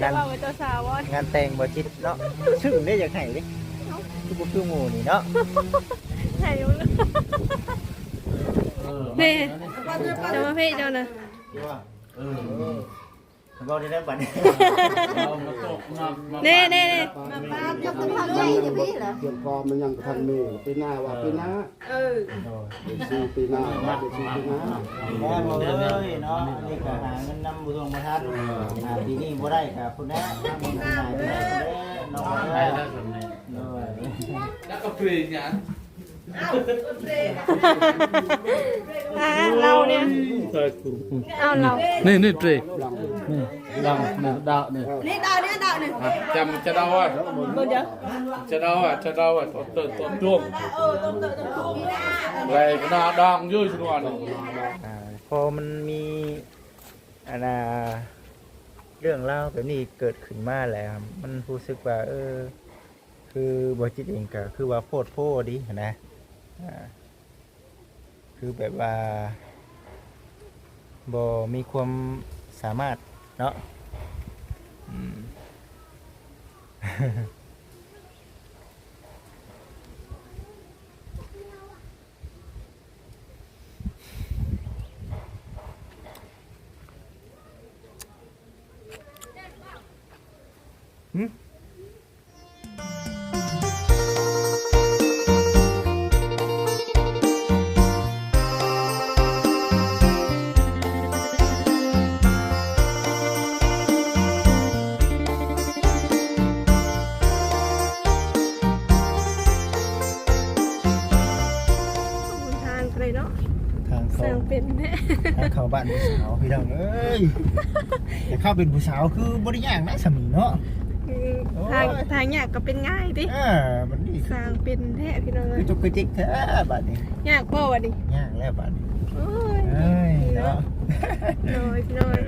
จะว่าเจ้าสาวว่าง านแต่งบ่จิตเนาะซึ่งได้อยากให้ดิคือบ่คือหมู่นี่เนาะ ใช่มั้งเพ่จะมาเพ่เจ้านะ บ่ได้บัดนี้ เน่เน่เน่ เตรียมพร้อมมันยังกระทันมีปีหน้าว่าปีหน้าเป็นซีปีหน้าว่าเป็นซีปีหน้า แม่บ่เอ้ยเนาะนี่ก็หาเงินนำบ่ทวงบ่ทันปีนี้บ่ได้ก็พุ่นแน่ทางบ่ได้พุ่นแน่น้องเอ้ยแล้วก็เพลงเนี่ย เราเนี่ยเอาเรา นี่เตะ หลัง ดังเนี่ยดาวเนี่ย นี่ดาวเนี่ยดาวเนี่ย จำจะดาวอ่ะ เดี๋ยว จะดาวอ่ะต้นช่วงอะไรก็น่าดังเยอะชุดวัน พอมันมีอันน่ะเรื่องเล่าแบบนี้เกิดขึ้นมาแล้วมันรู้สึกว่าคือบ่จิตเองก็คือว่าโพดโพดินะคือแบบว่าบ่มีความสามารถเนาะทางไปเนาะ ทาง สร้างเป็นแน่ เข้าบ้านผู้สาวพี่น้องเอ้ยแต่เข้าเป็นผู้สาวคือบ่ได้ยากนะสมีเนาะ ทางยากก็เป็นง่ายดิ บัดนี้ สร้างเป็นแท้พี่น้องเล คื ย อจุกกระจิกแท้บัดนี้ ยากบ่วะดิ ยากแล้วบัดนี้ โอ้ย เอ้ย เนาะ เนาะ น้อยพี่น้อย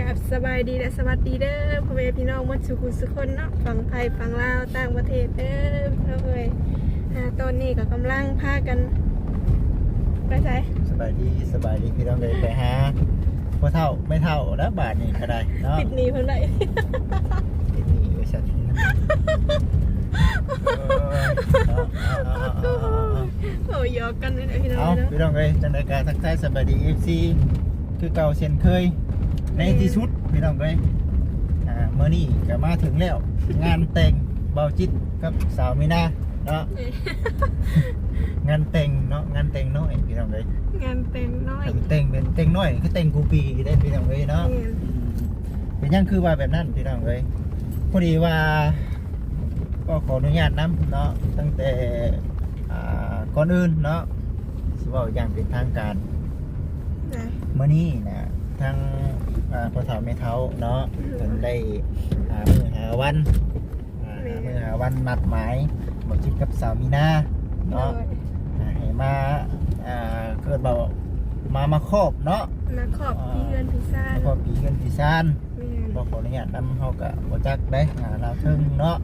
กับสบายดีและสวัสดีเด้อพ่อแม่พี่น้องหมดสุขุสุคนเนาะฝั่งไทยฝั่งลาวต่างประเทศเด้อพี่น้องเอ้ยตอนนี้ก็กำลังพากันไปใช้ สบายดีพี่น้องเลยไปหาพ่อเฒ่าไม่เฒ่าแล้วบาดนี้ก็ได้เนาะ ปิดหนีเพิ่นได้ ติดหนี้ไว้ซะทีนึงโอ้ยหยอกกันเลยนะพี่น้อง เอา เนาะ พี่น้องเลยจังได๋ก็ทักทายสบายดี FC คือเก่าเช่นเคยในที่สุดพี่น้องเลยมื้อนี้ก็มาถึงแล้วงานแต่งเบาจิตกับสาวมีนาเนาะงานแต่งเนาะงานแต่งน้อยพี่น้องเลย งานแต่งน้อย แต่งเป็นแต่งน้อยคือแต่งกูปีได้พี่น้องเลยเนาะ เนี่ย เป็นยังคือว่าแบบนั้นพี่น้องเลยพอดีว่าก็ขออนุญาตนำเนาะตั้งแต่ก่อนอื่นเนาะสิว่าอย่างเป็นทางการ นะ เมื่อนี้นะทางพ่อเฒ่าแม่เฒ่าเนาะเพิ่นได้มือหาวันมือหาวันนัดหมายบอกจิตกับสาวมีนาเนาะให้มาเกิดแบบมาครอบเนาะ มาขอบพี่เงินพี่ซ่า แล้วก็ปีเงินปีซาน แม่น บอกขออนุญาตนำเขากับโปรจักได้เราวถึงเนาะ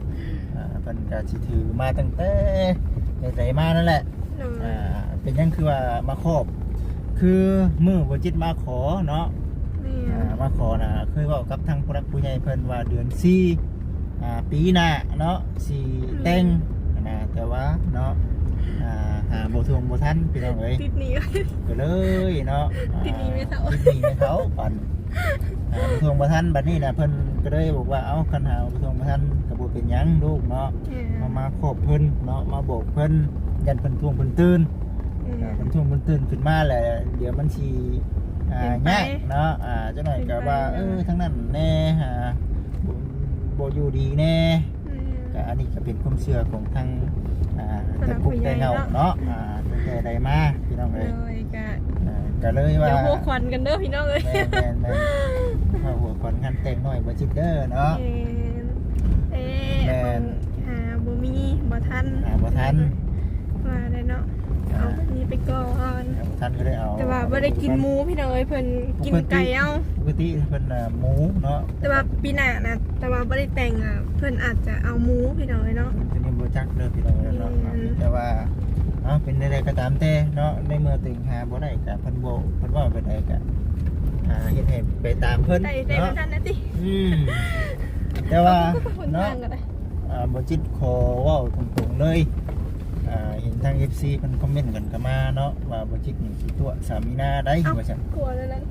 เพิ่นก็สิถือมาตั้งแต่ใดๆมานั่นแหละ น้อย เป็นยังคือว่ามาครอบ คือมือบ่จิตมาขอเนาะ แม่น มาขอนะเคยบอกกับทางผู้รักผู้ใหญ่เพิ่นว่าเดือน4ปีหน้าเนาะ4แต่งนะแต่ว่าเนาะหาบ่ทวงบ่ทันพี่น้องเอ้ย ติดหนี ก็เลยเนาะ ติดหนี้ไม่เท่า ติดหนี้ไม่เท่าปันบ่ทวงบ่ทันบัดนี้นะเพิ่นก็เลยบอกว่าเอ้าคันหาบ่ทวงบ่ทันก็บ่เป็นหยังลูกเนาะมาขอบเพิ่นเนาะมาบอกเพิ่นยันเพิ่นทวงเพิ่นตื่นเพิ่นทวงเพิ่นตื่นขึ้นมาแหละเดี๋ยวมันสิยากเนาะจังหน่อยก็ว่าทั้งนั้นแน่บ่อยู่ดีแน่ก็อันนี้ก็เป็นความเชื่อของทางแต่กุ๊กแต่เงาเนาะตั้งแต่ใดมาพี่น้องเอ้ย ก็เลยว่า เดี๋ยวหัวควันกันเด้อพี่น้องเอ้ย แม่ข้าหัวขวัญงานแต่งหน่อยบ่จิตเด้อเนาะ หาบ่มีบ่ทัน บ่ทัน ว่าได้เนาะเอาแบบนี้ไปก่อน บ่ทันก็ได้เอา แต่ว่าบ่ได้กินหมูพี่น้องเอ้ยเพิ่นกินไก่เอา ปกติเพิ่นหมูเนาะ แต่ว่าปีหน้านะแต่ว่าบ่ได้แต่งเพิ่นอาจจะเอาหมูพี่น้องเอ้ยเนาะ จะมีบ่จักเด้อพี่น้องเนาะแต่ว่าเป็นใดๆก็ตามแต่เนาะในเมื่อถึงหาบ่ได้ก็เพิ่นบ่เพิ่นว่าไปได้ก็เฮ็ดให้ไปตามเพิ่น ได้บ่ทันนะติ แต่ว่า คน เนาะ ทางกันเลย บ่จิตขอเว้าตรงๆเลยเห็นทาง FC เพิ่นคอมเมนต์กันก็มาเนาะว่าบ่จิตนี่สิตัวสามีนาได้ เอ้า ว่าซั่น กลัวแล้วนั้น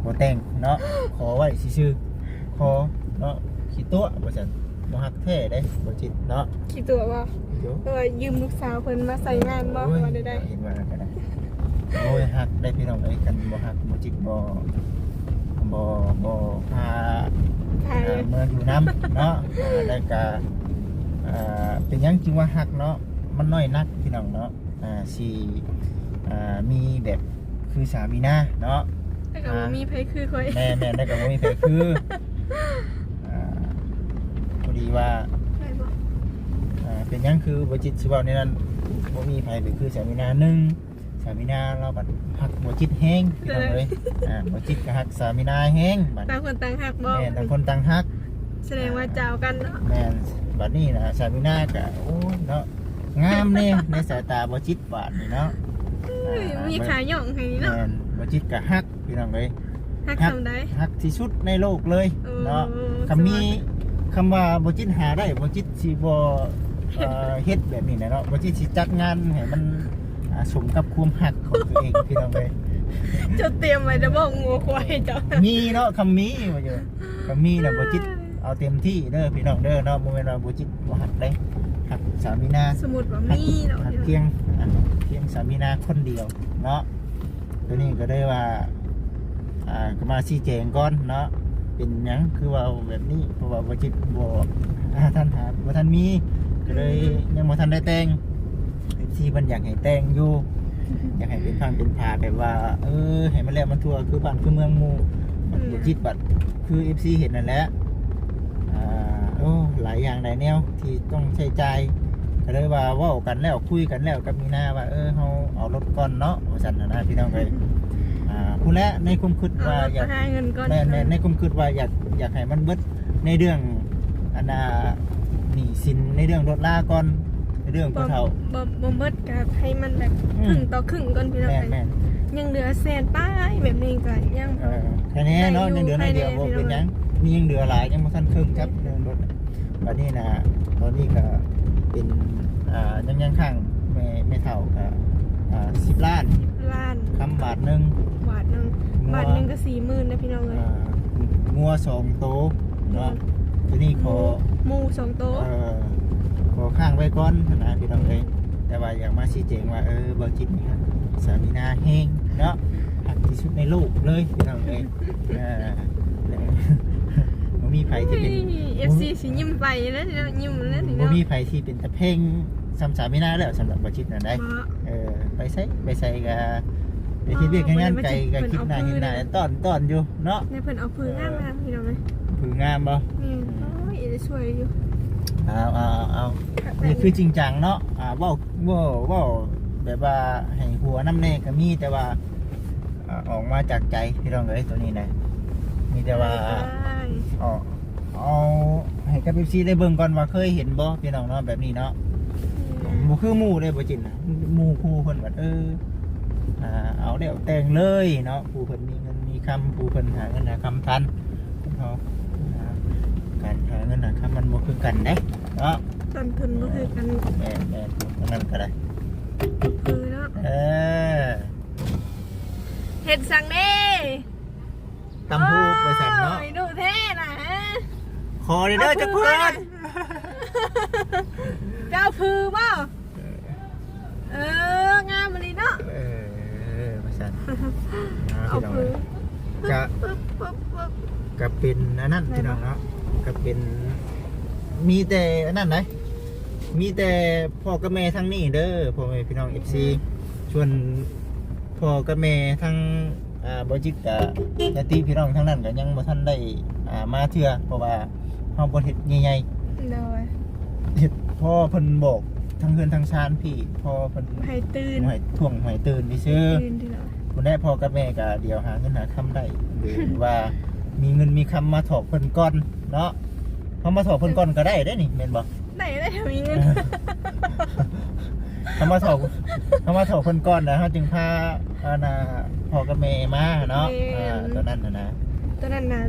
บ่แต่งเนาะขอไว้ซื่อๆขอเนาะสิตัวว่าซั่นบ่ฮักแท้เด้บ่จิตเนาะ ขี่ตัวบ่ เดี๋ยว ยืมลูกสาวเพิ่นมาใส่งานบ่ โอ้ย ว่าได้ เห็นว่าก็ได้โอ้ยฮักได้พี่น้องเอ้ยกันบ่ฮักบ่จิตบ่พา ๆพาย เมื่ออยู่น้ำเนาะแล้วก็เป็นหยังจริงว่าฮักเนาะมันน้อยนักพี่น้องเนาะสิมีแบบคือสามีนาเนาะ แต่ก็บ่มีไผคือค่อย แม่ได้กับบ่มีแผลคือพอดีว่า ได้บ่ เป็นหยังคือบ่จิตสิเว้าในนั้นบ่มีไผไปคือสามีนาหนึ่งสามีนาเราบัดฮักบ่จิตแฮงพี่น้องเอ้ยบ่จิตก็ฮักสามีนาแฮงบัด ต่างคนต่างฮักบ่ แม่ต่างคนต่างฮัก แสดงว่าเจ้ากันเนาะ แม่นบัดนี้นะสามีนาก็โอ้ยเนาะงามแน่ในสายตาบ่จิตบาดนี่เนาะ มีขาหย่องให้นี่เนาะ แม่นบ่จิตก็ฮักพี่น้องเอ้ย ฮักทำได้ ฮักที่สุดในโลกเลย เออ เนาะคำว่าบ่จิตหาได้บ่จิตสิบ่เฮ็ดแบบนี้นะเนาะบ่จิตสิจัดงานให้มันสมกับความฮักของตัวเองพี่น้องเอ้ย จะเตรียมไว้จะบอกงูควายเจ้า มีเนาะคำมีว่าอยู่คำมีน่ะบ่จิตเอาเต็มที่เด้อพี่น้องเด้อเนาะบ่แม่นว่าบ่จิตบ่ฮักได้ฮักสามีนา สมุดว่ามีเนาะ เพียงสามีนาคนเดียวเนาะตัวนี้ก็ได้ว่าก็มาชี้แจงก่อนเนาะเป็นหยังคือว่าแบบนี้เพราะว่าบ่จิตบ่ท่านหาบ่ท่านมีก็เลยยังบ่ทันได้แต่งที่เพิ่นอยากให้แต่งอยู่อยากให้เป็นพังเป็นพาแบบว่าให้มันแล้วมันทั่วคือบ้านคือเมืองหมู่บ่จิตบัดคือ FC เห็นนั่นแหละหลายอย่างหลายแนวที่ต้องใช้จ่ายก็เลยว่าเว้ากันแล้วคุยกันแล้วกับมีนาว่าเฮาเอารถก่อนเนาะว่าซั่นนะพี่น้องเอ้ยผู้และในความคิดว่าอยาก หาเงินก่อน แม่ในความคิดว่าอยากให้มันเบิดในเรื่องหนี้สินในเรื่องรถลาก่อนในเรื่องผู้เฒ่า บ่เบิดกับให้มันแบบครึ่งต่อครึ่งก่อนพี่น้อง แม่น ยังเหลือแสนป้ายแบบนี้ก็ยัง แค่นี้เนาะยังเหลือน้อยเดียวบ่เป็นหยังมียังเหลือหลายยังบ่ทันครึ่งครับเรื่องรถบัดนี้นะตอนนี้ก็เป็นยังข้างแม่เฒ่าก็10 ล้าน ล้าน คำบาทหนึง บาทนึงก็40,000นะพี่น้องเอ้ย งัว2โตวเนาะทีนี้ขอ หมู2โต๊ะ ขอข้างไว้ก่อนนะพี่น้องเอ้ยแต่ว่าอยากมาชี้แจงว่าบ่จิตนี่ครับสามีนาแห้งเนาะหักที่สุดในโลกเลยพี่น้องเอ้ยบ่มีไผที่เป็น FC สิยิ้มไปแล้วนี่เนาะยิ้มแล้วนี่ บ่ เนาะ มีไผที่เป็นตะเพ่งซ้ำสามีนาแล้วสำหรับบ่จิตนั่นได้ บ่ ไปใส่ก็ไปคิดเวียกงานไกลก็คิดหน้าเห็นหน้าต้อนอยู่เนาะ ในเพิ่นเอาพื้นงามๆพี่น้องเอ้ย ผืองามบ่ นี่โอ้ยสวยอยู่ เอานี่คือจริงจังเนาะเว้าแบบว่าให้หัวน้ำแน่ก็มีแต่ว่าออกมาจากใจพี่น้องเอ้ยตัวนี้นะมีแต่ว่าเอาให้กับ FC ได้เบิ่งก่อนว่าเคยเห็นบ่พี่น้องเนาะแบบนี้เนาะบ่คือหมู่เลยบ่จินนะหมู่ผู้เพิ่นว่าเอาเดี๋ยวแต่งเลยเนาะผู้เพิ่นมีเงินมีคำผู้เพิ่นหาเงินหาคำทันเนาะการหาเงินหาคำมันบ่คือกันเด้เนาะ ต้นทุนก็คือกัน แม่นั่นก็ได้ คือเนาะเห็ดสั่งเด้ ตำพูไปสั่นเนาะ โอ้ยดูเท่นะฮะ ขอเด้อจะเพื่อน เจ้าพือเปล่างามมาลีเนาะ ไปสั่น เอาพือ ก็เป็นอันนั้นพี่น้องเนาะก็เป็นมีแต่อันนั้นไหนมีแต่พ่อกับแม่ทั้งนี้เด้อพ่อแม่พี่น้อง FC ชวนพ่อกับแม่ทั้งบ่จิตกับญาติพี่น้องทั้งนั้นก็ยังบ่ทันได้มาเทื่อเพราะว่าเฮาบ่เฮ็ดใหญ่ โดย ๆเฮ็ดพ่อเพิ่นบอกทั้งเฮือนทั้งชานพี่พ่อเพิ่น ให้ตื่น ให้ท่วงให้ตื่นซื่อ ตื่นดีเนาะ บ่ได้พ่อกับแม่ก็เดี๋ยวหาเงินหาคำได้หรือว่ามีเงินมีคำมาถอกเพิ่นก่อนเนาะเฮามาถอกเพิ่นก่อนก็ได้นี่แม่นบ่ ได้มีเงิน เขามาถอกเพิ่นก่อนนะเขาจึงพาพ่อกับแม่มาเนาะตอนนั้นนะ ตอนนั้นนะ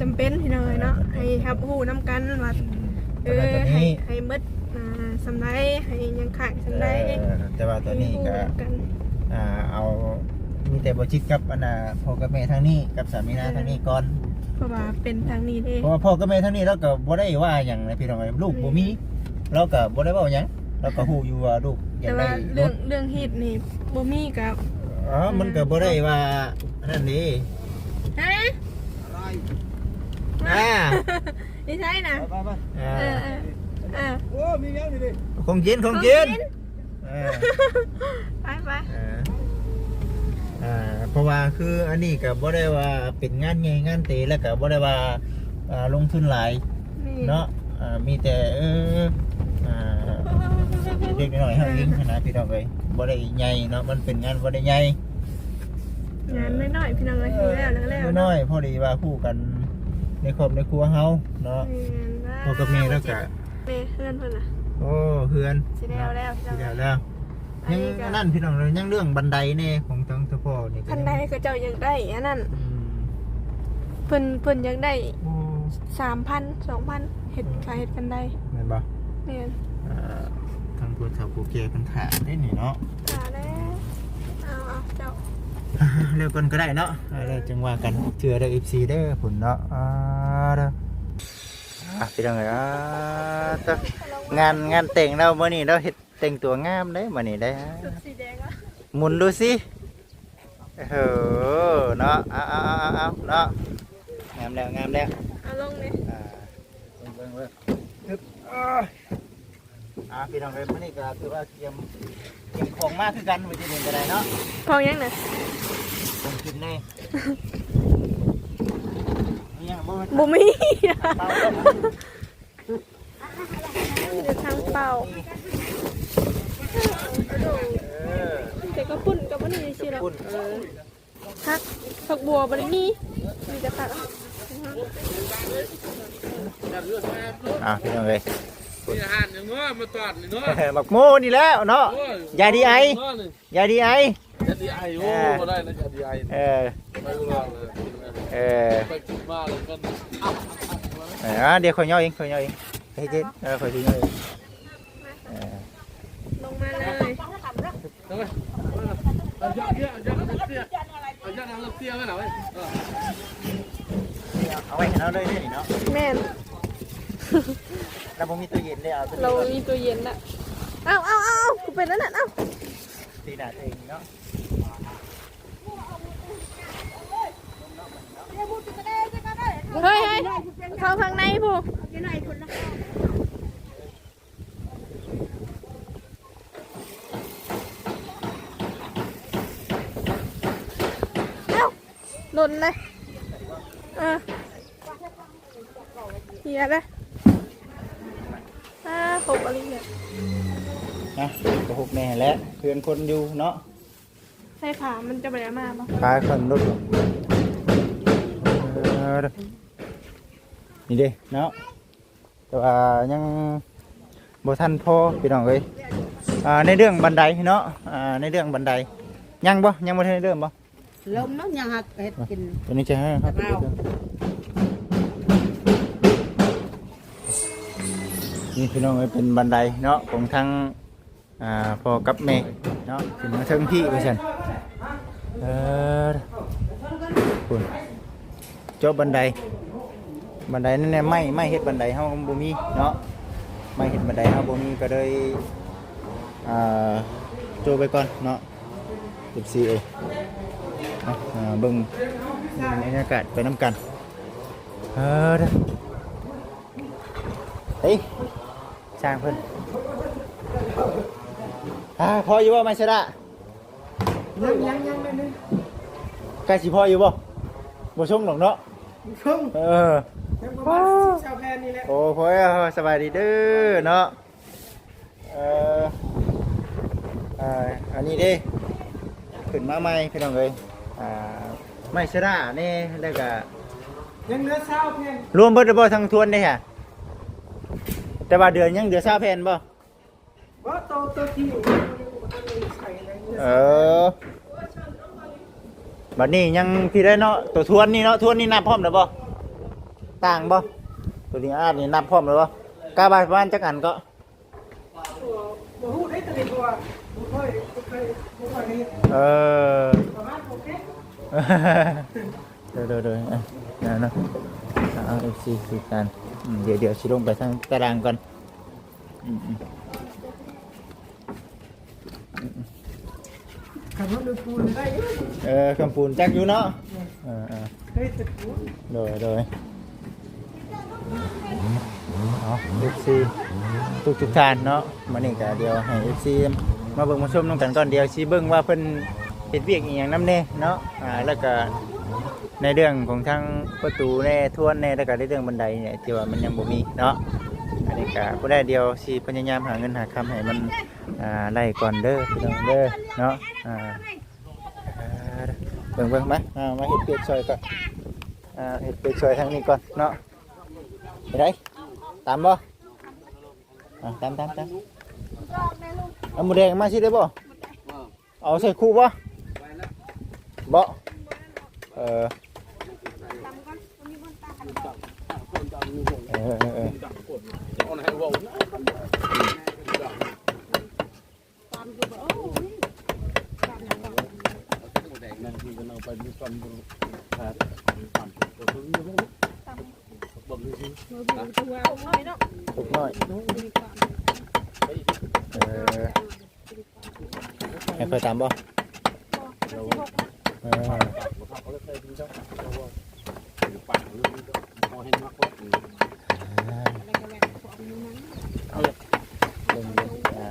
จำเป็นพี่น้องเนาะให้รับรู้นํกันว่าให้เบิดสำไรให้ยังขังสำไร แต่ว่าตอนนี้ก็ กัน เอามีแต่บ่จิตกับอันน่ะพ่อกับแม่ทางนี้กับสามีนาทางนี้ก่อน เพราะว่าเป็นทางนี้เด้ เพราะว่าพ่อกับแม่ทางนี้เราก็บ่ได้ว่าหยังนะพี่น้องลูกบ่มีเราก็บ่ได้เว้าหยังเราก็ฮู้อยู่ว่าลูกอยา แต่ กได้ ว่าเรื่องฮิตนี่บ่มีกับ มันก็บ่ได้ว่านั่นนี่ ฮะ นี่ใช่นะโอ้มียังนี่ดิ ของกินไปเพราะว่าคืออันนี้ก็บ่ได้ว่าเป็นงานใหญ่งานเตแล้วก็บ่ได้ว่าลงทุนหลายเนาะมีแต่เล็กน้อยเฮาเองนะพี่น้องเอ้ยบ่ได้ใหญ่เนาะมันเป็นงานบ่ได้ใหญ่ งานน้อยๆพี่น้องเอ้ยแล้วน้อยพอดีว่าคู่กันในครอบในครัวเฮาเนาะพ่อกับแม่แล้วก็ แม่เพื่อนเพิ่นน่ะ โอ้เฮือน สิแล้ว ยังนั่นพี่น้องเลยยังเรื่องบันไดแน่ของทั้งเฉพาะนี่ พันใดก็เจ้ายังได้อันนั้นเพิ่นยังได้ 3,000 2,000เฮ็ดขายเฮ็ดกันได้ แม่นบ่ แม่น ทางผู้เฒ่าผู้แก่เพิ่นถามได้นี่เนาะ แล้วเอาเจ้า เร็วก่อนก็ได้เนาะแล้วจังว่ากันเชื่อได้ FC เด้อผลเนาะเด้อพี่น้องเอ้ยงานแต่งเรามื้อนี้เราเฮ็ดแต่งตัวงามเด้มื้อนี้ได้ ชุดสีแดงอ่ะ หมุนดูสิเนาะเอาเนาะงามแล้ว เอาลงนี่ เบิ่งพี่น้องเอ้ยมื้อนี้ก็คือว่าเตรียมของมากคือกันมื้อนี้ก็ได้เนาะ พอยังน่ะ ผมกินแน่นี่ยังบ่ บ่มี เป่า เดี๋ยวทางเป่าแต่ก็ปุ่นกับมันนี่สิแล้วผักบัวบ่ได้มีแต่ผัก พี่น้องเอ้ย นี่อาหารอย่างเนาะมาตอดนี่เนาะ บักโมนี่แล้วเนาะยาดีไอยาดีไอ จะดีไอโอ้บ่ได้นะจะดีไอไปรอเลยไปกินมาเลยกันเดี๋ยวคอยย่อเองให้เจ๊คอยย่อเอง ลงมาเลย เอาเยอะเตี้ยไว้หน่อย เอาไว้ให้เราเลยนี่เนาะ แม่น เราบ่มีตู้เย็นเลยเอา เรามีตัวเย็นน่ะเอากูเป็นนั่นน่ะเอา ตีดาเองเนาะ เฮ้ยเข้าทางในผู้หล่นเลยเฮียเลยขบอะไรเนี่ย นะกระหกแม่แล้วเพื่อนคนอยู่เนาะ ใส่ขามันจะไปได้มาปะ ปลาคนรถนี่เด้เนาะแต่ว่ายังบ่ทันพอพี่น้องเอ้ยในเรื่องบันไดเนาะในเรื่องบันไดยังบ่ทันได้เริ่มบ่ ลมเนาะยังหักเห็ดกิน ตัวนี้จะให้ครับนี่พี่น้องเอ้ยเป็นบันไดเนาะของทางพ่อกับแม่เนาะขึ้นมาเทิงพี่ว่าซั่นคุณเจาะบันไดนั่นแหละไม่เฮ็ดบันไดเฮาบ่มีเนาะไม่เฮ็ดบันไดเฮาบ่มีก็เลยโจไปก่อนเนาะ14เอ้ยเบิ่งบรรยากาศไปน้ำกันเฮ้ยช่างเพิ่นพออยู่บ่ไม่ใช่ละยังเลยใกล้สิพออยู่บ่ชงหรอกเนาะชงชาวแพนนี่แหละโอ้พ่อสบายดีเด้อเนาะอันนี้ดิขึ้นมาใหม่พี่น้องเอ้ยไม่ใช่ละนี่แล้วก็ยังเหลือเช้าแพนรวมเบิดบ่ทั้งทวนเด้ฮะแต่ว่าเดือนยังเหลือเช้าแพนบ่ตัวที่บัดนี้ยังพี่ได้เนาะตัวทวนนี่เนาะทวนนี่นับพร้อมแล้วบ่ ต่างบ่ตัวนี้อาดนี่นับพร้อมเลยบ่กาบาประมาณจักอันก็เออเดี๋ยวนะเอา FC คือกันเดี๋ยวสิลงไปทางตารางก่อนคำปูนได้คำปูนจักอยู่เนาะโดยเอา FC ทุกท่านเนาะมานี่ก็เดี๋ยวให้ FC มาเบิ่งมาชมน้องกันก่อนเดี๋ยวสิเบิ่งว่าเพิ่นเฮ็ดเวียกอีหยังนำแน่เนาะแล้วก็ในเรื่องของทางประตูแน่ทวนแน่แล้วก็ในเรื่องบันไดเนี่ยที่ว่ามันยังบ่มีเนาะอันนี้ก็บ่ได้เดียวสิพยายามหาเงินหาคำให้มันไล่ก่อนเด้อพี่น้องเด้อเนาะเบิ่งมาเฮ็ดเปียกซอยก่อนเฮ็ดเปียกซอยทางนี้ก่อนเนาะไปได้ตามบ่ตามเอาหมูแดงมาสิได้บ่เอาใส่คู่บ่บ่ทุกน้อยให้ไปตามบ่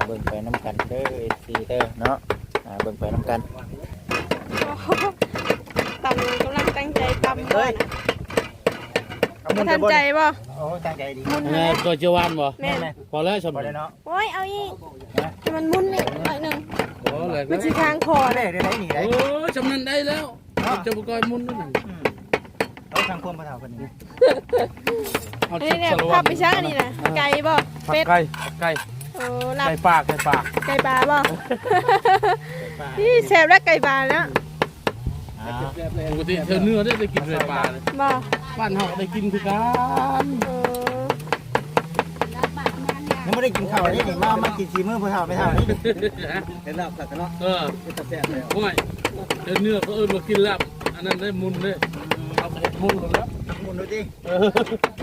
เบิ่งไปน้ำกันเด้อซีเด้อเนาะเบิ่งไปน้ำกันตำกำลังตั้งใจตำบ่ทันใจบ่โอ้ตั้งใจดีตัวเจวันบ่พอแล้วชม พอแล้วเนาะโอ้ยเอาอีกมันมุนนี่หน่อยนึงมันสิทางคอ ได้นี่ได้โอ้ชำนั้นได้แล้วจะบ่ก้อยมุนนั่นเอาทางพวงพระเฒ่าคนนี้นี่ขับไปช้านี่นะไก่บ่เป็ดไก่โอ้ไก่ปลาบ่นี่แซ่บแล้วไก่ปลาแล้วปกติเธอเนื้อได้กินไก่ปลาบ่บ้านเฮาได้กินคือกันยังไม่ได้กินข้าวนี่มากินซีมื้อพระเฒ่าไม่เฒ่านี่เห็นแล้วแต่เนาะแซ่บแล้วโอ้ยเนื้อก็มากินลาบอันนั้นได้มุนเด้เอาไปมุนหมดแล้วมุนดูดิ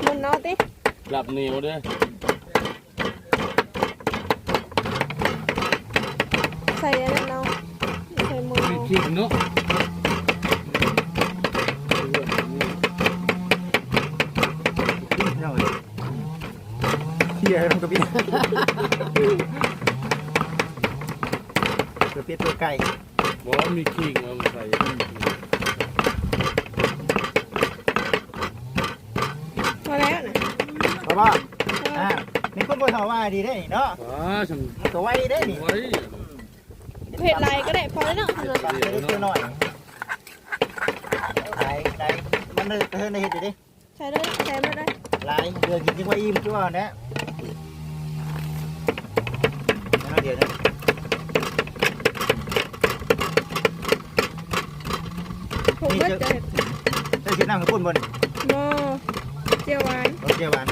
มุนเนาะติลาบเหนียวเด้ใส่อันนั้นเนาะใส่หมูขิงเนาะเฮียต้องกระปิดกระปิดตัวไก่บอกว่ามีขิงเอามาใส่พอแล้วนะเพราะว่านี่คนบ่เฒ่าว่าดีได้เนาะฉันตัวไว้ได้นี่เผ็ดไรก็ได้พอแล้วเนาะเล็กน้อยไหนมันเลยเฮ็ดได้ดิใช่เลยใช่มาได้หลายเดือนกินว่าอิ่มจ้วนะเดี๋ยวนะผมก็จะได้ชิ้นน้ำกับปุ่นบนโมเจียวหวานเจียวหวาน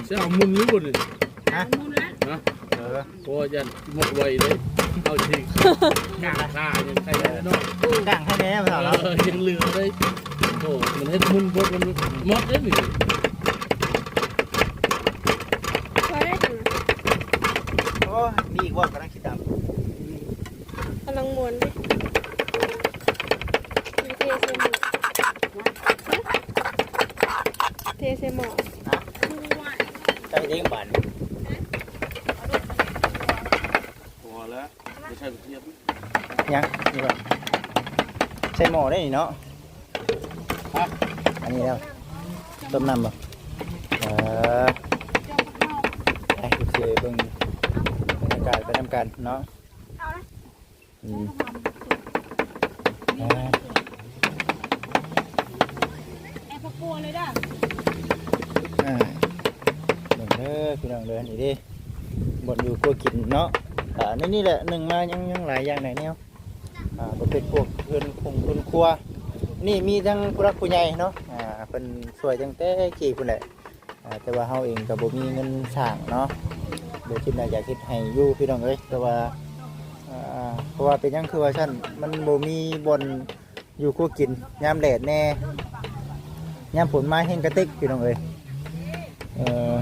จะเอามุนหรือบนเลยฮะนะโอ้ยันหมดไวเลยเอาจริงด่างข้ายังใครเนาะด่างให้แน่เปล่ายังเหลือเลยโอ้มันให้มุนบดมันมดเลยนี่โอ้มีอีกว่ากำลังคิดตามกำลังม้วนดิเทเซมอใจเด้งบันพอแล้วไม่ใช่เทียบยังนี่ก่อนใส่หม้อได้เนาะอันนี้แล้วต้มน้ำบ่ไอ้เฉยเบิ่งบรรยากาศไปทำกันเนาะเลยด้เบิ่งเด้อพี่น้องเด้อนี่ดิบ่นอยู่กลัวกินเนาะนี่แหละหนึ่งมายังหลายอย่างไหนเนี่ยประเภทพวกเพื่อนคงเพื่อนครัวนี่มีทั้งผู้รักผู้ใหญ่เนาะเพิ่น พิ่นช่วยตั้งแต่กี่พุ่นแหละแต่ว่าเฮาเองก็บ่มีเงินสร้างเนาะเดี๋ยวคิดน่าอยากคิดให้อยู่พี่น้องเอ้ยแต่ว่าเพราะว่าเป็นหยังคือว่าซั่นมันบ่มีบ่อนอยู่คู่กินยามแดดแน่ยามฝนมาแห้งกระติกพี่น้องเอ้ย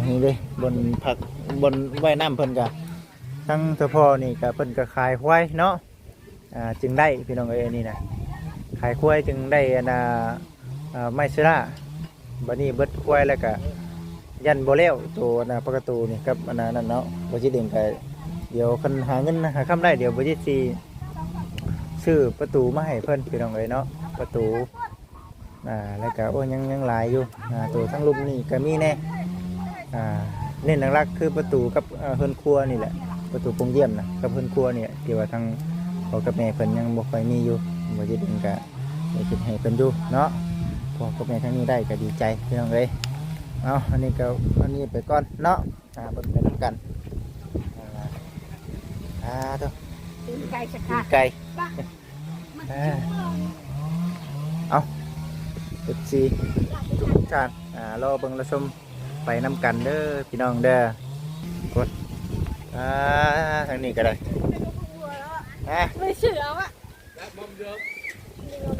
นี่เด้บนผักบนว่ายน้ำเพิ่นก็ทั้งเฉพาะนี่ก็เพิ่นก็ขายควายเนาะจึงได้พี่น้องเอ้ยนี่นะขายควายจึงได้ไม้เสราบัดนี้เบิดควายแล้วก็ยันบ่แล้วตัวประตูนี่กับนั่นเนาะบ่สิเด้งก็เดี๋ยวคันหาเงินหาคำได้เดี๋ยวบ่สิซื้อประตูมาให้เพิ่นพี่น้องเอ้ยเนาะประตูแล้วก็โอ้ยังหลายอยู่ตัวทั้งลุมนี่ก็มีแน่เน้นหลักๆคือประตูกับเฮือนครัวนี่แหละประตูปงเยี่ยมนะกับเฮือนครัวเนี่ยที่ว่าทางพ่อกับแม่เพิ่นยังบ่ค่อยมีอยู่บ่สิเด้งก็ได้คิดให้เพิ่นอยู่เนาะพ่อกับแม่ทั้งนี้ได้ก็ดีใจพี่น้องเอ้ยเอาอันนี้ไปก่อนเนาะเบิ่งไปนำกันเด้อ ไก่สักค่ะ ไก่เอาFC ทุกท่านรอเบิ่งละชมไปนำกันเด้อพี่น้องเด้อกดทางนี้ก็ได้ไม่เชื่อวะ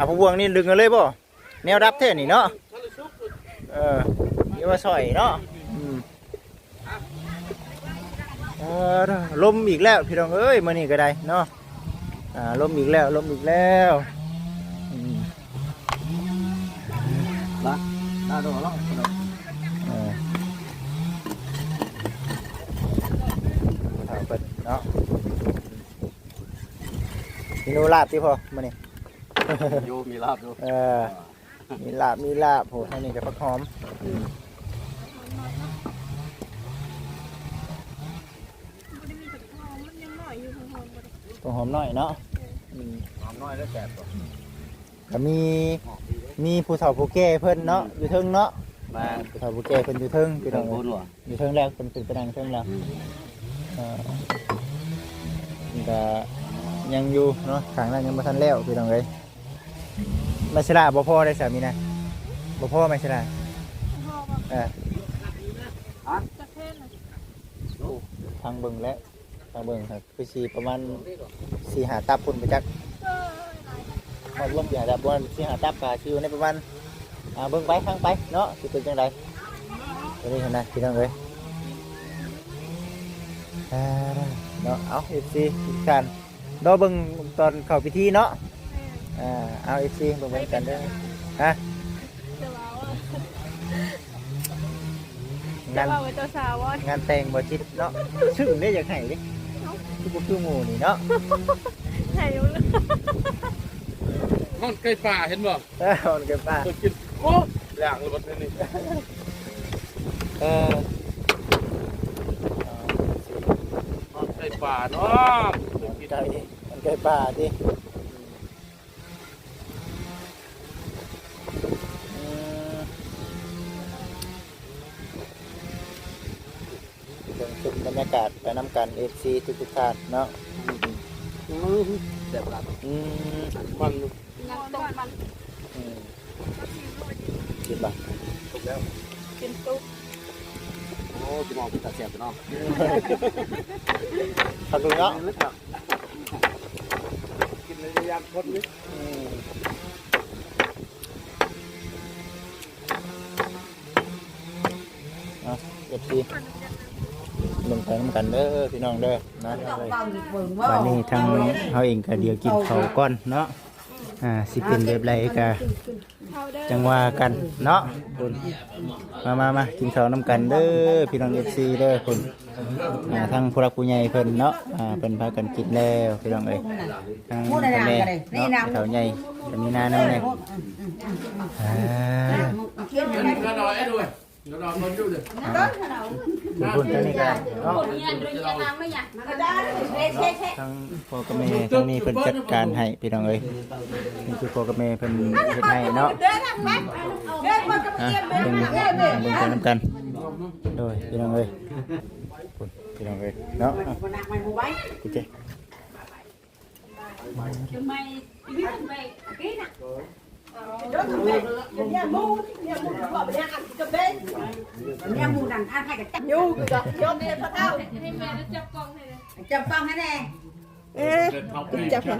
พวกบวงนี่ดึงกันเลยบ่แนวรับเท่นี่เนาะนี่ว่าซอยเนาะลมอีกแล้วพี่น้องเอ้ยมื้อนี้ก็ได้เนาะลมอีกแล้วน่าดูเนาะ เนาะมีนูลาบที่พอมื้อนี้ อยู่มีลาบดูมีลาบโหทางนี้ก็ผักหอมผักหอมน้อยเนาะหอมน้อยแล้วแซ่บก็มีผู้เฒ่าผู้แก่เพิ่นเนาะอยู่เทิงเนาะมาผู้เฒ่าผู้แก่เพิ่นอยู่เทิงพี่น้องอยู่เทิงแล้วเพิ่นเป็นไปนั่งเทิงแล้วก็ยังอยู่เนาะข้างนั้นยังบ่ทันแล้วพี่น้องเอ้ยไม่ใช่ละบ่พอได้สามีนะบ่พอไม่ใช่ละทางเบิ่งแล้วทางเบิ่งครับคือสิประมาณ4-5 ตับพุ่นไปจักพอรวม4-5 ตับบ่4-5 ตับก็สิอยู่ในประมาณเบิ่งไปทางไปเนาะสิเป็นจังได๋ตัวนี้เห็นนะพี่น้องเอ้ยเนาะเอา FC ทุกท่านรอเบิ่งตอนเข้าพิธีเนาะเอา FC เบิ่งกันเด้อฮะงานแต่งบ่จิตเนาะซึ่งได้อยากให้ดิคือหมู่นี่เนาะให้อยู่เลย ห้องไก่ป่าเห็นบ่ห้องไก่ป่ากินโอ้ย่างเลยบัดนี้ห้องไก่ป่าเนาะไก่ป่าดิเป็นบรรยากาศไปน้ำกัน FC ทุกท่านเนาะแซ่บหลายมันกินบ่ถูกแล้วกินตุ๊กโอ้จะมองเป็นตาแซ่บเนาะผักดูเนาะกินเลยยามคนนี้FCลงไปน้ำกันเด้อพี่น้องเด้อนะวันนี้ทางเขาเองก็เดี๋ยวกินข้าวก้อนเนาะสิเป็นแบบไรก็จังว่ากันเนาะคุณมากินข้าวน้ำกันเด้อพี่น้อง FC เด้อคุณทางผู้รักผู้ใหญ่เพิ่นเนาะเพิ่นพากันกินแล้วพี่น้องเอ้ยทางพ่อแม่เนาะเฒ่าใหญ่ก็มีหน้าน้ำเนี่ยพูดทางนี้กันเนาะทางพ่อกับแม่ทางนี้เพิ่นจัดการให้พี่น้องเอ้ยนี่คือพ่อกับแม่เพิ่นเฮ็ดให้เนาะเบิ่งกันนำกันโดยพี่น้องเอ้ยพี่น้องเอ้ยเนาะโอเค เนี่ยมูดันท่าให้กับจับ ยูก็ยกเนี่ยพระเท่า จับฟังให้แน่ จับค่ะ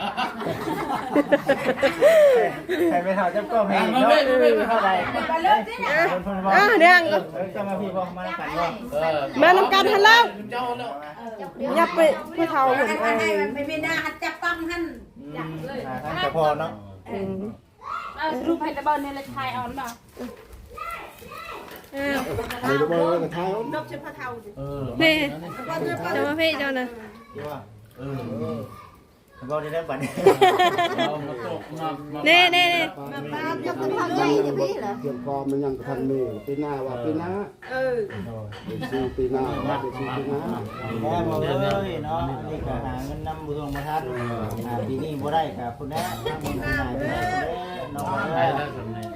ใครไปถามจับก็แพงเนาะเท่าไหร่เนี่ยคนจะมาพี่บอกมากันว่าม านำกันทันแล้วยับไปพระเท่าเหมือน ให้ กัน ไม่ได้จับฟังท่าน ท่านจะพอเนาะ รูปไฮตะเบิลเนี่ยเลยทายเอาหรือเปล่า ไอ้ระเบิดกระทาย นกชื่อพระเท่า นี่จะมาพี่เจ้านะ ก็ได้บัตร นี่ เกี่ยวคอมันยังกระทันมีปีหน้าว่าปีหน้าเป็นชื่อปีหน้าเป็นชื่อปีหน้า แม่บอกเลยเนาะนี่ก็หาเงินนำบุญมาทัดปีนี้บ่ได้กับคุณแม่ทำงานได้น้อง ได้แล้วสำเร็จ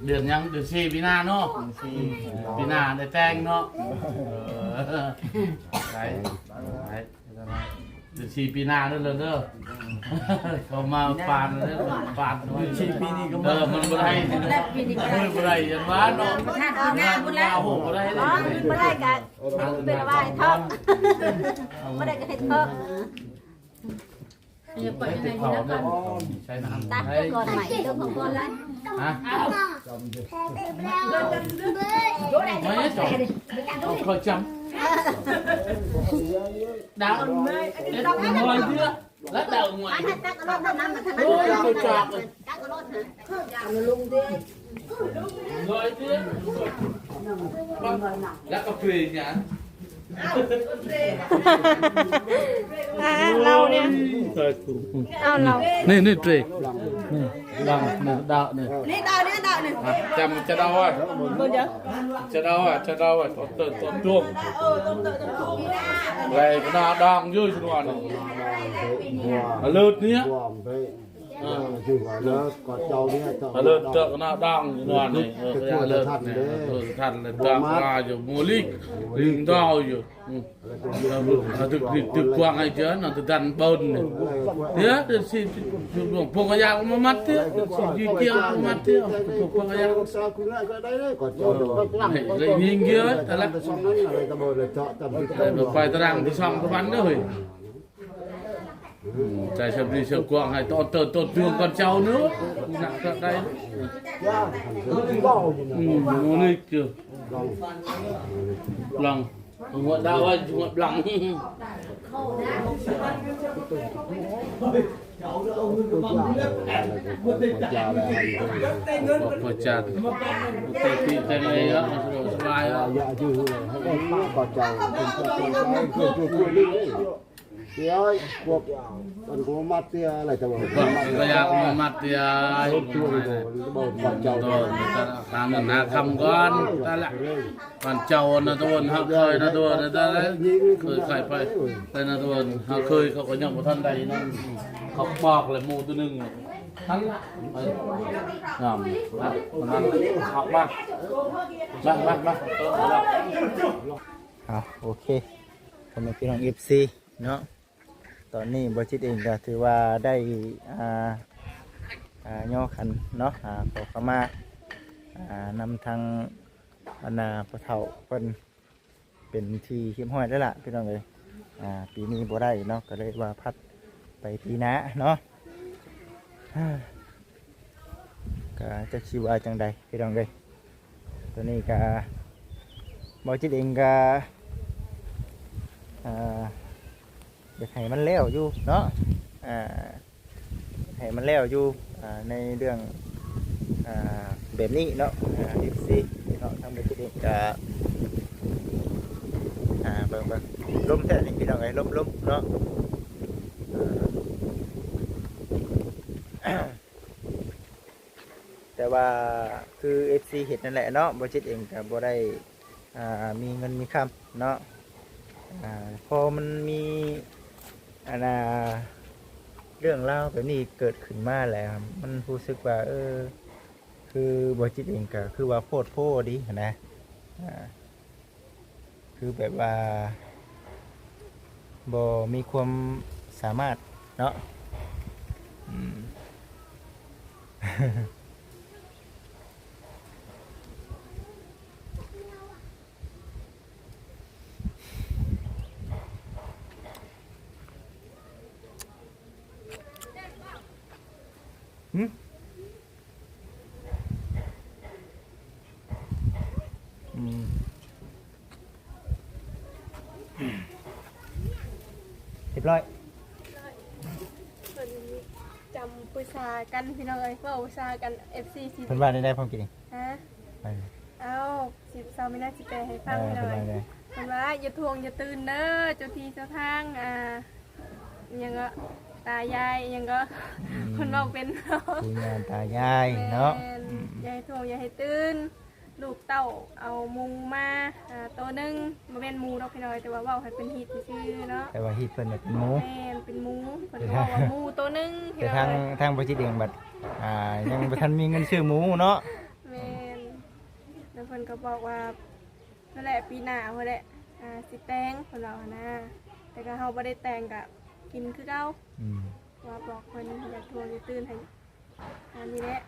เดือนยังเดือน4ปีหน้าเนาะปีหน้าได้แต่งเนาะไปเดือน4ปีหน้าเด้อเด้อเขามาปานเด้อปาน4ปีนี้ก็มันบ่ได้บ่ได้ยันว่าเนาะ ท่านปีหน้าบุญแล้ว บ่ได้ อ๋อไม่ได้กันเป็นว่าไอ้ท็อปไม่ได้กันให้ท็อปอย่าปล่อยให้อยู่แล้วก่อน ใช้น้ำ ตาเพื่อก่อนใหม่เรื่องของก่อนเลย ฮะไม่จบเขาจำดาวไม่ลอยเรือแล้วดาวngoài ตักรถน้ำมาทางนั้น โอ้ยเขาจับ ตักรถนะ ลอยเรือแล้วก็เปลี่ยนเนี่ย เราเนี่ยเอาเรา นี่เตะดังดาวนี่ นี่ดาวนี่ จำจะดาวอ่ะจะดาวอ่ะต้นช่วงอะไรก็น่าดังเยอะชุดวันเลิศเนี้ย วอมไปชื่อว่าแล้วกอดเจ้าเนี่ยเจ้า เลิศเจอหน้าดังชุดวันนี่เลิศเนี่ยท่านเลยดังมาอยู่มูลิกลิงดาวอยู่ตึกกว้างไอ้เจ้าน่ะตึกดันบนเนี่ยเดี๋ยวสิพวกขยะมามัดเตี้ยยืดเกี่ยวมามัดเตี้ยพวกขยะ สาวคุณก็ได้เลยกอดเจ้า เลยยิงเยอะแต่ละ ไปซ่อมนั้นอะไรตะโบเลยเจาะจำที่ ไปตารางที่ช่องตะวันด้วยใจชมดีเชื่อกวางให้ต้นดวงcon cháu nữa nặng ra đây โมนี่chưa lòng ngọn đau ơi ngọn lòngพอจัดตีแต่เลยอ่ะสบายอ่ะ dạ chứ còn chào thì ơi cuộc còn có mặt thì lại tao ก็อยากมามัดยา còn chào ตามนั้นนะคำก่อนนั่นแหละก่อนเจ้านะตัวเขาเคยนะตัวนะตัวเคยใครไปแต่นะตัวเขาเคยเขาก็ยังบ่ทันใดนั่นเขาบอกเลยหมู่ตัวนึงท่านงามนะนั่นออกมาโอเคผมเป็นพี่น้อง FC เนาะตอนนี้บริจิตเองก็ถือว่าได้ย่อขันเนาะขอเข้ามานำทางพระเฒ่าเป็นที่เข้มห้อยได้ละพี่น้องเลยปีนี้บ่ได้เนาะก็เลยว่าพัดไปปีหน้าเนาะก็จะชีวาจังใดพี่น้องเลยตัวนี้ก็บริจิตเองก็อยากให้มันแล้วอยู่เนาะให้มันแล้วอยู่ในเรื่องแบบนี้เนาะFC เนาะทางบริษัทเองก็เบิ่งล้มแท้นี่พี่น้องไอ้ล้มเนาะแต่ว่าคือ FC เห็นนั่นแหละเนาะบริษัทเองก็บ่ได้มีเงินมีคำเนาะพอมันมีเรื่องเล่าแบบนี้เกิดขึ้นมาแล้วมันรู้สึกว่าคือบริจิตเองก็คือว่าโพดดีนะคือแบบว่าบ่มีความสามารถเนาะ เรียบร้อย เพิ่นจำปรึกษากันพี่น้องเอ้ยเว้าปรึกษากัน FC สิ เพิ่นว่าได้พร้อมกินนี่ ฮะ ไป เอา10ไม่น่าสิแปลให้ฟัง เพิ่ พี่ น น้อง ว่า เอ้ย ได้ เพิ่นว่าอย่าทวงอย่าตื่นเด้อเจ้าที่เจ้าทางอิหยังก็ตายายอิหยังก็เพิ่นเว้าเป็นเนาะ ปู่ย่าตายายเนาะ แม่อย่าให้ทวงอย่าให้ตื่นลูกเต้าเอามุงมาตัวหนึงบ่แม่นหมูดอกพี่น้อยแต่ว่าเว้าให้เป็นฮิตซื่อๆเนาะ แต่ว่าฮิตเพิ่นน่ะเป็นหมู แม่นเป็นหมูเพิ่นบอกว่าหมูตัวหนึงพี่ แต่ น้อ ทางบ่จิเดียงบัดยังบ่ทันมีเงินซื้อหมูเนาะ แม่นแล้วเพิ่นก็บอกว่านั่นแหละปีหน้าเพิ่นแหละสิแต่งเพิ่นว่าหั่นนะแต่ก็เฮาบ่ได้แต่งก็กินคือเก่า อืม ว่าบอกเพิ่นอย่าทวงอย่าตื่นให้นี่แหละ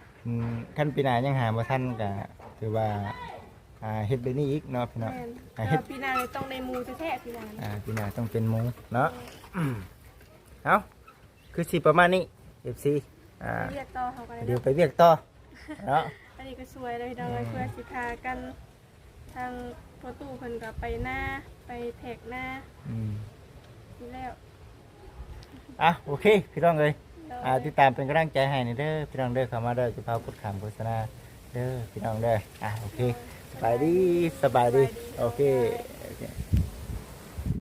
คันปีหน้ายังหาบ่ทันก็ถือว่าเฮ็ดแบบนี้อีกเนาะพี่น้อง แม่น เฮ็ด ปีหน้านี่ต้องได้หมูแท้ๆปีหน้านี่ ปีหน้าต้องเป็นหมูเนาะเอาคือสิประมาณนี้ FC เรียกต่อเขาก็ได้ เดี๋ยว เนาะ ไปเวียกต่อเนาะ อันนี้ก็สวยเลยพี่น้องเอ้ยเพื่อสิพากันทางพอตู้เพิ่นก็ไปหน้าไปแท็กหน้า นี่แล้ว โอเคพี่น้องเอ้ยติดตามเป็นกำลังใจให้นี่เด้อพี่น้องเด้อเข้ามาเด้อจะพากดขามโฆษณาเด้อพี่น้องเด้อโอเคสบายดีโอเค